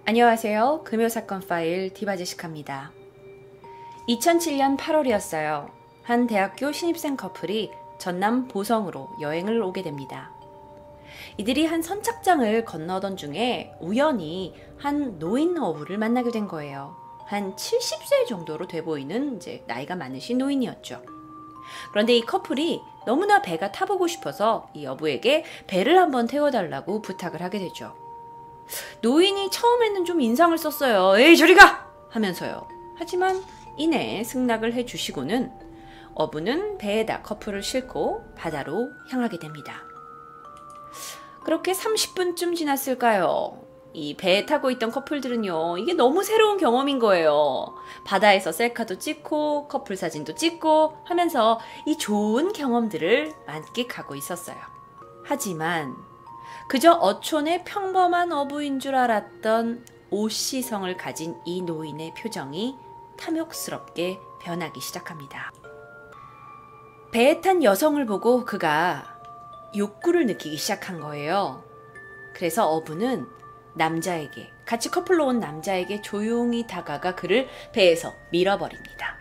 안녕하세요. 금요사건 파일 디바제시카입니다. 2007년 8월이었어요. 한 대학교 신입생 커플이 전남 보성으로 여행을 오게 됩니다. 이들이 한 선착장을 건너던 중에 우연히 한 노인 어부를 만나게 된 거예요. 한 70세 정도로 돼 보이는 나이가 많으신 노인이었죠. 그런데 이 커플이 너무나 배가 타보고 싶어서 이 어부에게 배를 한번 태워달라고 부탁을 하게 되죠. 노인이 처음에는 좀 인상을 썼어요. 에이 저리 가! 하면서요. 하지만 이내 승낙을 해주시고는 어부는 배에다 커플을 싣고 바다로 향하게 됩니다. 그렇게 30분쯤 지났을까요? 이 배에 타고 있던 커플들은요, 이게 너무 새로운 경험인 거예요. 바다에서 셀카도 찍고 커플 사진도 찍고 하면서 이 좋은 경험들을 만끽하고 있었어요. 하지만 그저 어촌의 평범한 어부인 줄 알았던 오씨성을 가진 이 노인의 표정이 탐욕스럽게 변하기 시작합니다. 배에 탄 여성을 보고 그가 욕구를 느끼기 시작한 거예요. 그래서 어부는 남자에게, 같이 커플로 온 남자에게 조용히 다가가 그를 배에서 밀어버립니다.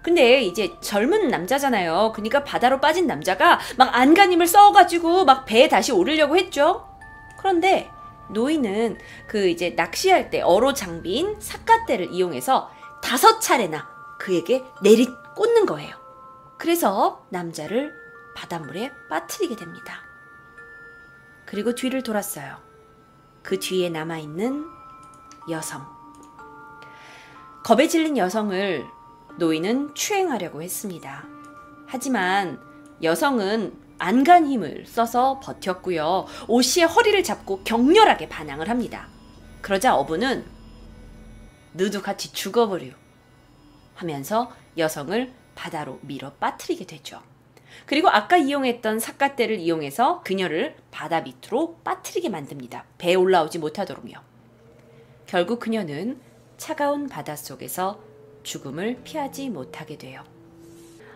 근데 이제 젊은 남자잖아요. 그러니까 바다로 빠진 남자가 막 안간힘을 써가지고 막 배에 다시 오르려고 했죠. 그런데 노인은 낚시할 때 어로 장비인 삿갓대를 이용해서 5차례나 그에게 내리꽂는 거예요. 그래서 남자를 바닷물에 빠뜨리게 됩니다. 그리고 뒤를 돌았어요. 그 뒤에 남아있는 여성. 겁에 질린 여성을 노인은 추행하려고 했습니다. 하지만 여성은 안간 힘을 써서 버텼고요. 오씨의 허리를 잡고 격렬하게 반항을 합니다. 그러자 어부는 너도 같이 죽어버려 하면서 여성을 바다로 밀어 빠뜨리게 되죠. 그리고 아까 이용했던 삿갓대를 이용해서 그녀를 바다 밑으로 빠뜨리게 만듭니다. 배에 올라오지 못하도록요. 결국 그녀는 차가운 바닷속에서 죽음을 피하지 못하게 돼요.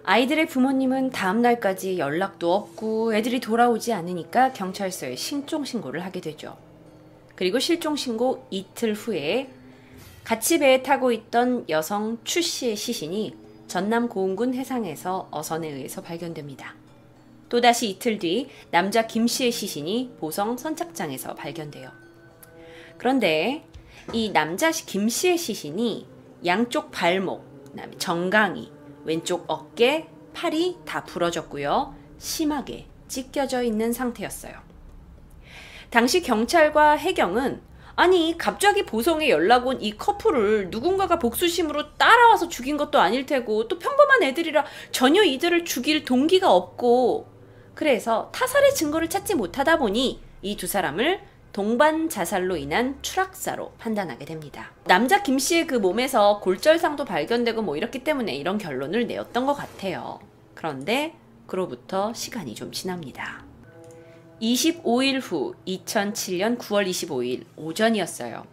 아이들의 부모님은 다음 날까지 연락도 없고 애들이 돌아오지 않으니까 경찰서에 실종신고를 하게 되죠. 그리고 실종신고 이틀 후에 같이 배에 타고 있던 여성 추 씨의 시신이 전남 고흥군 해상에서 어선에 의해서 발견됩니다. 또다시 이틀 뒤 남자 김 씨의 시신이 보성 선착장에서 발견돼요. 그런데 이 남자 김 씨의 시신이 양쪽 발목, 그다음에 정강이, 왼쪽 어깨, 팔이 다 부러졌고요. 심하게 찢겨져 있는 상태였어요. 당시 경찰과 해경은 아니 갑자기 보성에 연락 온 이 커플을 누군가가 복수심으로 따라와서 죽인 것도 아닐 테고 또 평범한 애들이라 전혀 이들을 죽일 동기가 없고 그래서 타살의 증거를 찾지 못하다 보니 이 두 사람을 동반 자살로 인한 추락사로 판단하게 됩니다. 남자 김 씨의 그 몸에서 골절상도 발견되고 이렇기 때문에 이런 결론을 내었던 것 같아요. 그런데 그로부터 시간이 좀 지납니다. 25일 후 2007년 9월 25일 오전이었어요.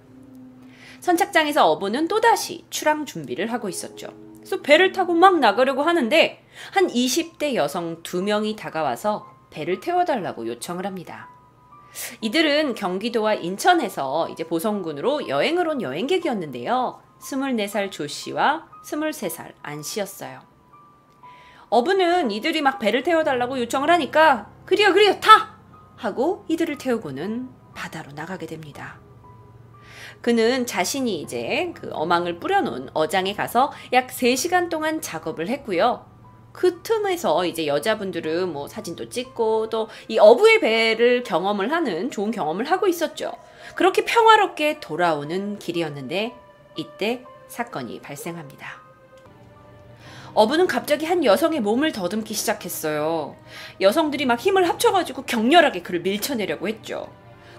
선착장에서 어부는 또다시 출항 준비를 하고 있었죠. 그래서 배를 타고 막 나가려고 하는데 한 20대 여성 2명이 다가와서 배를 태워달라고 요청을 합니다. 이들은 경기도와 인천에서 보성군으로 여행을 온 여행객이었는데요. 24살 조 씨와 23살 안 씨였어요. 어부는 이들이 막 배를 태워달라고 요청을 하니까 그래요 타! 하고 이들을 태우고는 바다로 나가게 됩니다. 그는 자신이 그 어망을 뿌려놓은 어장에 가서 약 3시간 동안 작업을 했고요. 그 틈에서 여자분들은 사진도 찍고 또 이 어부의 배를 경험을 하는 좋은 경험을 하고 있었죠. 그렇게 평화롭게 돌아오는 길이었는데 이때 사건이 발생합니다. 어부는 갑자기 한 여성의 몸을 더듬기 시작했어요. 여성들이 막 힘을 합쳐가지고 격렬하게 그를 밀쳐내려고 했죠.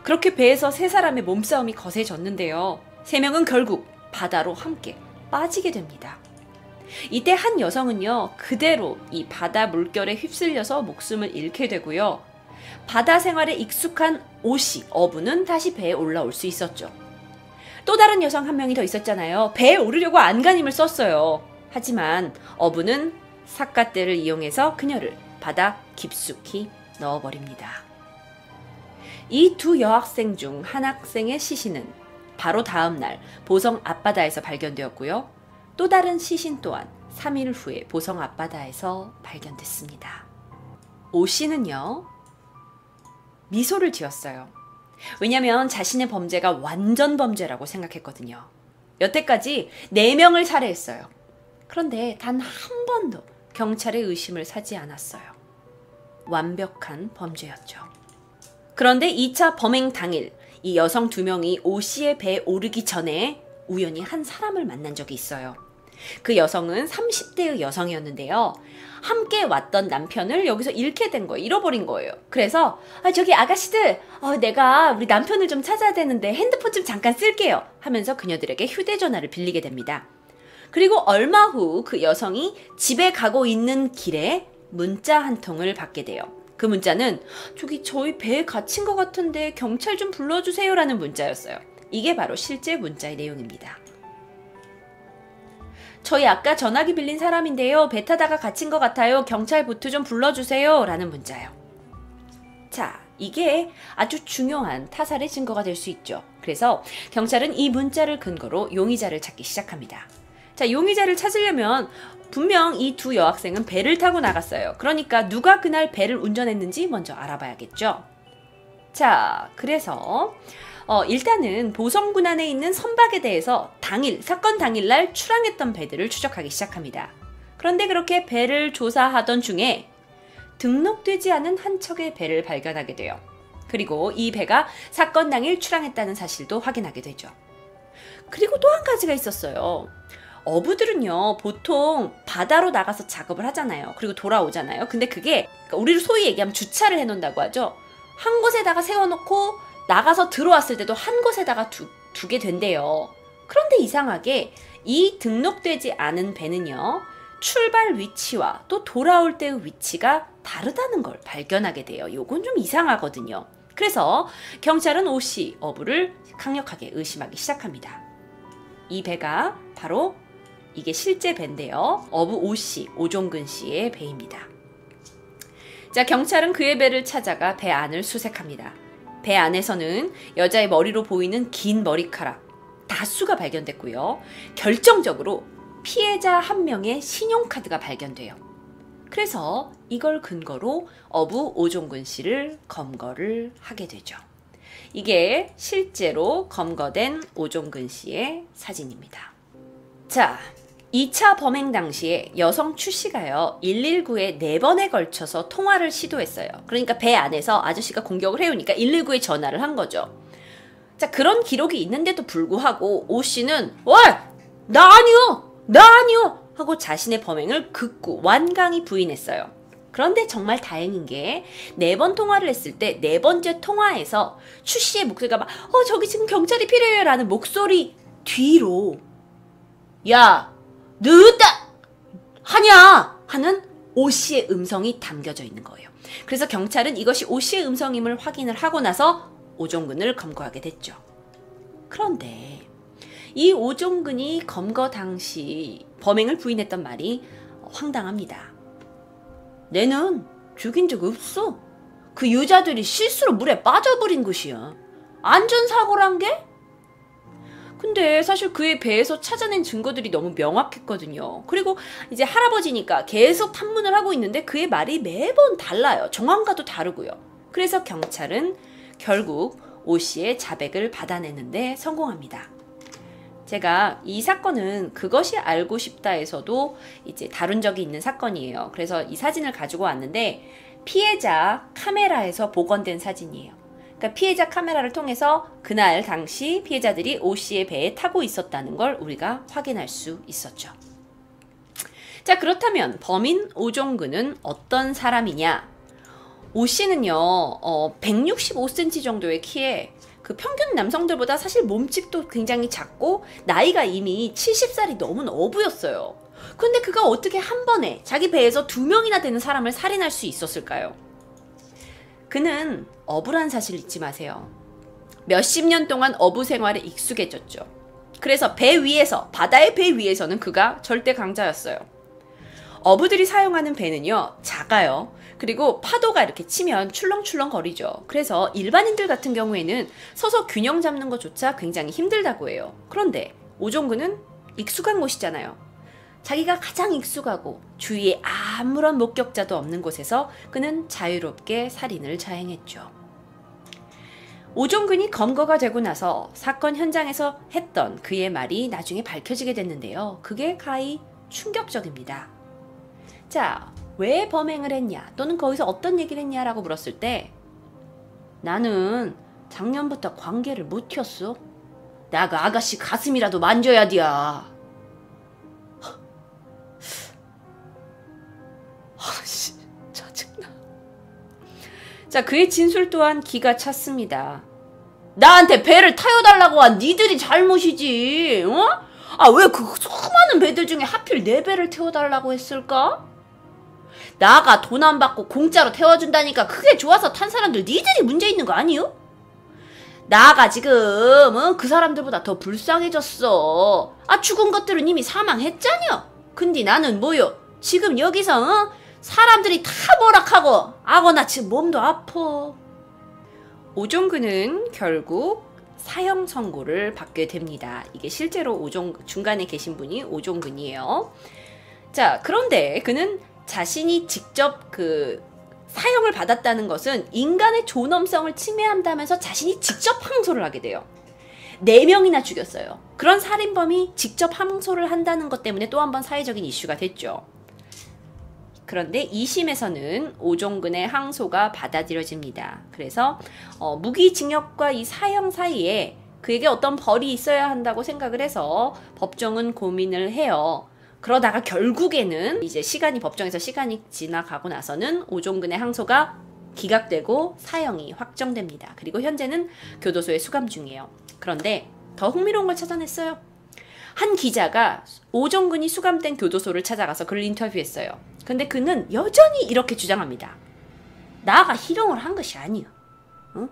그렇게 배에서 3사람의 몸싸움이 거세졌는데요. 3명은 결국 바다로 함께 빠지게 됩니다. 이때 한 여성은요, 그대로 이 바다 물결에 휩쓸려서 목숨을 잃게 되고요. 바다 생활에 익숙한 오씨, 어부는 다시 배에 올라올 수 있었죠. 또 다른 여성 한 명이 더 있었잖아요. 배에 오르려고 안간힘을 썼어요. 하지만 어부는 삿갓대를 이용해서 그녀를 바다 깊숙이 넣어버립니다. 이 두 여학생 중 한 학생의 시신은 바로 다음 날 보성 앞바다에서 발견되었고요. 또 다른 시신 또한 3일 후에 보성 앞바다에서 발견됐습니다. 오 씨는요, 미소를 지었어요. 왜냐면 자신의 범죄가 완전 범죄라고 생각했거든요. 여태까지 4명을 살해했어요. 그런데 단 한 번도 경찰의 의심을 사지 않았어요. 완벽한 범죄였죠. 그런데 2차 범행 당일 이 여성 2명이 오 씨의 배에 오르기 전에 우연히 한 사람을 만난 적이 있어요. 그 여성은 30대의 여성이었는데요. 함께 왔던 남편을 여기서 잃게 된 거예요. 잃어버린 거예요. 그래서 저기 아가씨들, 내가 우리 남편을 좀 찾아야 되는데 핸드폰 좀 잠깐 쓸게요 하면서 그녀들에게 휴대전화를 빌리게 됩니다. 그리고 얼마 후 그 여성이 집에 가고 있는 길에 문자 한 통을 받게 돼요. 그 문자는 저기 저희 배에 갇힌 것 같은데 경찰 좀 불러주세요 라는 문자였어요. 이게 바로 실제 문자의 내용입니다. 저희 아까 전화기 빌린 사람인데요. 배 타다가 갇힌 것 같아요. 경찰 보트 좀 불러주세요 라는 문자예요. 자, 이게 아주 중요한 타살의 증거가 될 수 있죠. 그래서 경찰은 이 문자를 근거로 용의자를 찾기 시작합니다. 자, 용의자를 찾으려면 분명 이 2 여학생은 배를 타고 나갔어요. 그러니까 누가 그날 배를 운전했는지 먼저 알아봐야겠죠. 자, 그래서 일단은 보성군 안에 있는 선박에 대해서 사건 당일날 출항했던 배들을 추적하기 시작합니다. 그런데 그렇게 배를 조사하던 중에 등록되지 않은 한 척의 배를 발견하게 돼요. 그리고 이 배가 사건 당일 출항했다는 사실도 확인하게 되죠. 그리고 또 한 가지가 있었어요. 어부들은요, 보통 바다로 나가서 작업을 하잖아요. 그리고 돌아오잖아요. 근데 그게 우리를 소위 얘기하면 주차를 해놓는다고 하죠. 한 곳에다가 세워놓고 나가서 들어왔을 때도 한 곳에다가 두게 된대요. 그런데 이상하게 이 등록되지 않은 배는요, 출발 위치와 또 돌아올 때의 위치가 다르다는 걸 발견하게 돼요. 요건 좀 이상하거든요. 그래서 경찰은 오 씨 어부를 강력하게 의심하기 시작합니다. 이 배가 바로 이게 실제 배인데요. 어부 오 씨, 오종근 씨의 배입니다. 자, 경찰은 그의 배를 찾아가 배 안을 수색합니다. 배 안에서는 여자의 머리로 보이는 긴 머리카락 다수가 발견됐고요. 결정적으로 피해자 한 명의 신용카드가 발견돼요. 그래서 이걸 근거로 어부 오종근 씨를 검거를 하게 되죠. 이게 실제로 검거된 오종근 씨의 사진입니다. 자, 2차 범행 당시에 여성 추 씨가요, 119에 4번에 걸쳐서 통화를 시도했어요. 그러니까 배 안에서 아저씨가 공격을 해오니까 119에 전화를 한 거죠. 자, 그런 기록이 있는데도 불구하고 오 씨는 나 아니요 하고 자신의 범행을 극구 완강히 부인했어요. 그런데 정말 다행인 게 4번 통화를 했을 때 4번째 통화에서 추 씨의 목소리가 막 저기 지금 경찰이 필요해요 라는 목소리 뒤로 야 늦다 하냐 하는 오 씨의 음성이 담겨져 있는 거예요. 그래서 경찰은 이것이 오 씨의 음성임을 확인을 하고 나서 오종근을 검거하게 됐죠. 그런데 이 오종근이 검거 당시 범행을 부인했던 말이 황당합니다. 내는 죽인 적 없어. 그 여자들이 실수로 물에 빠져버린 것이야. 안전사고란 게? 근데 사실 그의 배에서 찾아낸 증거들이 너무 명확했거든요. 그리고 이제 할아버지니까 계속 탐문을 하고 있는데 그의 말이 매번 달라요. 정황과도 다르고요. 그래서 경찰은 결국 오 씨의 자백을 받아내는데 성공합니다. 제가 이 사건은 그것이 알고 싶다에서도 이제 다룬 적이 있는 사건이에요. 그래서 이 사진을 가지고 왔는데 피해자 카메라에서 복원된 사진이에요. 그러니까 피해자 카메라를 통해서 그날 당시 피해자들이 오 씨의 배에 타고 있었다는 걸 우리가 확인할 수 있었죠. 자, 그렇다면 범인 오종근은 어떤 사람이냐? 오 씨는요, 165cm 정도의 키에 그 평균 남성들보다 사실 몸집도 굉장히 작고 나이가 이미 70살이 넘은 어부였어요. 근데 그가 어떻게 한 번에 자기 배에서 2명이나 되는 사람을 살인할 수 있었을까요? 그는 어부란 사실 잊지 마세요. 몇십 년 동안 어부 생활에 익숙해졌죠. 그래서 배 위에서, 바다의 배 위에서는 그가 절대 강자였어요. 어부들이 사용하는 배는요, 작아요. 그리고 파도가 이렇게 치면 출렁출렁 거리죠. 그래서 일반인들 같은 경우에는 서서 균형 잡는 것조차 굉장히 힘들다고 해요. 그런데 오종근은 익숙한 곳이잖아요. 자기가 가장 익숙하고 주위에 아무런 목격자도 없는 곳에서 그는 자유롭게 살인을 자행했죠. 오종근이 검거가 되고 나서 사건 현장에서 했던 그의 말이 나중에 밝혀지게 됐는데요. 그게 가히 충격적입니다. 자, 왜 범행을 했냐 또는 거기서 어떤 얘기를 했냐라고 물었을 때 나는 작년부터 관계를 못 튀었어. 나 그 아가씨 가슴이라도 만져야 돼야. 아씨, 짜증나. 자, 그의 진술 또한 기가 찼습니다. 나한테 배를 타여달라고 한 니들이 잘못이지. 어? 아, 왜 그 수많은 배들 중에 하필 내 배를 태워달라고 했을까? 나가 돈 안 받고 공짜로 태워준다니까 그게 좋아서 탄 사람들 니들이 문제 있는 거 아니요? 나가 지금 그 사람들보다 더 불쌍해졌어. 아, 죽은 것들은 이미 사망했잖여. 근데 나는 뭐요? 지금 여기서 사람들이 다 뭐락하고 아거나 지금 몸도 아파. 오종근은 결국 사형 선고를 받게 됩니다. 이게 실제로 중간에 계신 분이 오종근이에요. 자, 그런데 그는 자신이 직접 그 사형을 받았다는 것은 인간의 존엄성을 침해한다면서 자신이 직접 항소를 하게 돼요. 4명이나 죽였어요. 그런 살인범이 직접 항소를 한다는 것 때문에 또 한 번 사회적인 이슈가 됐죠. 그런데 2심에서는 오종근의 항소가 받아들여집니다. 그래서 무기징역과 이 사형 사이에 그에게 어떤 벌이 있어야 한다고 생각을 해서 법정은 고민을 해요. 그러다가 결국에는 이제 법정에서 시간이 지나가고 나서는 오종근의 항소가 기각되고 사형이 확정됩니다. 그리고 현재는 교도소에 수감 중이에요. 그런데 더 흥미로운 걸 찾아냈어요. 한 기자가 오종근이 수감된 교도소를 찾아가서 그를 인터뷰했어요. 근데 그는 여전히 이렇게 주장합니다. 나가 희롱을 한 것이 아니야. 어?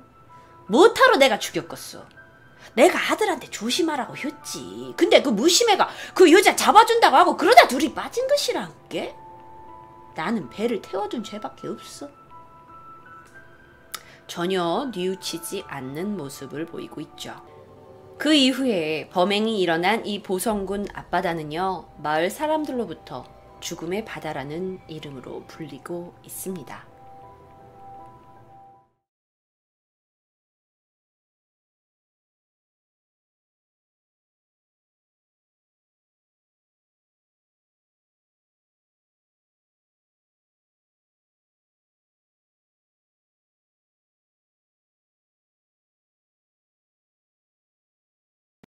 뭐하러 내가 죽였겠어. 내가 아들한테 조심하라고 했지. 근데 그 무심해가 그 여자 잡아준다고 하고 그러다 둘이 빠진 것이란게. 나는 배를 태워준 죄밖에 없어. 전혀 뉘우치지 않는 모습을 보이고 있죠. 그 이후에 범행이 일어난 이 보성군 앞바다는요, 마을 사람들로부터 죽음의 바다라는 이름으로 불리고 있습니다.